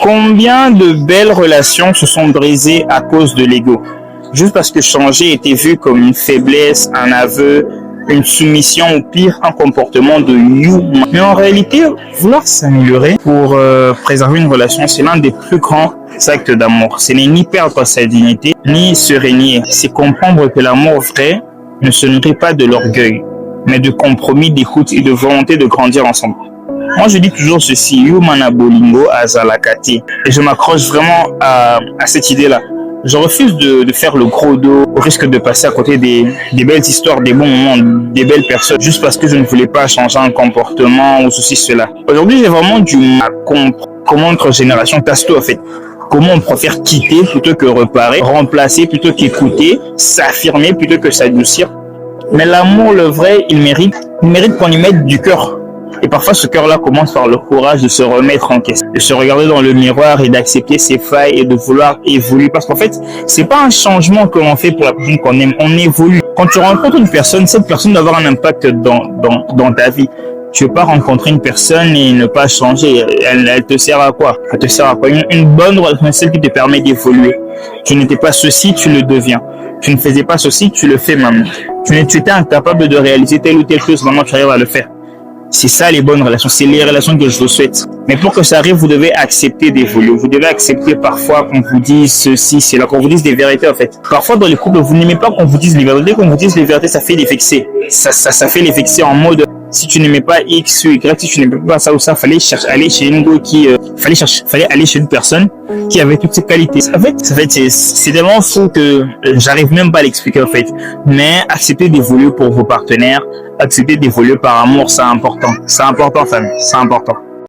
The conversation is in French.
Combien de belles relations se sont brisées à cause de l'ego? Juste parce que changer était vu comme une faiblesse, un aveu, une soumission ou pire, un comportement de you. Mais en réalité, vouloir s'améliorer pour préserver une relation, c'est l'un des plus grands actes d'amour. Ce n'est ni perdre sa dignité, ni se régner. C'est comprendre que l'amour vrai ne se nourrit pas de l'orgueil, mais de compromis, d'écoute et de volonté de grandir ensemble. Moi, je dis toujours ceci, Yumana Bolingo Azalakati. Et je m'accroche vraiment à cette idée-là. Je refuse de faire le gros dos au risque de passer à côté des belles histoires, des bons moments, des belles personnes, juste parce que je ne voulais pas changer un comportement ou ceci, cela. Aujourd'hui, j'ai vraiment du mal à comprendre comment notre génération casse tout, en fait. Comment on préfère quitter plutôt que reparer, remplacer plutôt qu'écouter, s'affirmer plutôt que s'adoucir. Mais l'amour, le vrai, il mérite qu'on y mette du cœur. Et parfois, ce cœur-là commence par le courage de se remettre en question, de se regarder dans le miroir et d'accepter ses failles et de vouloir évoluer. Parce qu'en fait, c'est pas un changement que l'on fait pour la personne qu'on aime, on évolue. Quand tu rencontres une personne, cette personne doit avoir un impact dans ta vie. Tu veux pas rencontrer une personne et ne pas changer. Elle te sert à quoi? Elle te sert à quoi? Une bonne relation, celle qui te permet d'évoluer. Tu n'étais pas ceci, tu le deviens. Tu ne faisais pas ceci, tu le fais maintenant. Tu étais incapable de réaliser telle ou telle chose, maintenant tu arrives à le faire. C'est ça les bonnes relations, c'est les relations que je vous souhaite. Mais pour que ça arrive, vous devez accepter d'évoluer. Vous devez accepter parfois qu'on vous dise ceci, c'est là qu'on vous dise des vérités en fait. Parfois dans les couples, vous n'aimez pas qu'on vous dise les vérités. Dès qu'on vous dise les vérités, ça fait les vexer. Ça fait les vexer en mode si tu n'aimais pas X ou Y, si tu n'aimais pas ça ou ça, fallait aller chez une go qui fallait aller chez une personne qui avait toutes ces qualités. En fait, c'est tellement fou que j'arrive même pas à l'expliquer en fait. Mais accepter d'évoluer pour vos partenaires, accepter d'évoluer par amour, c'est important. C'est important, famille, c'est important.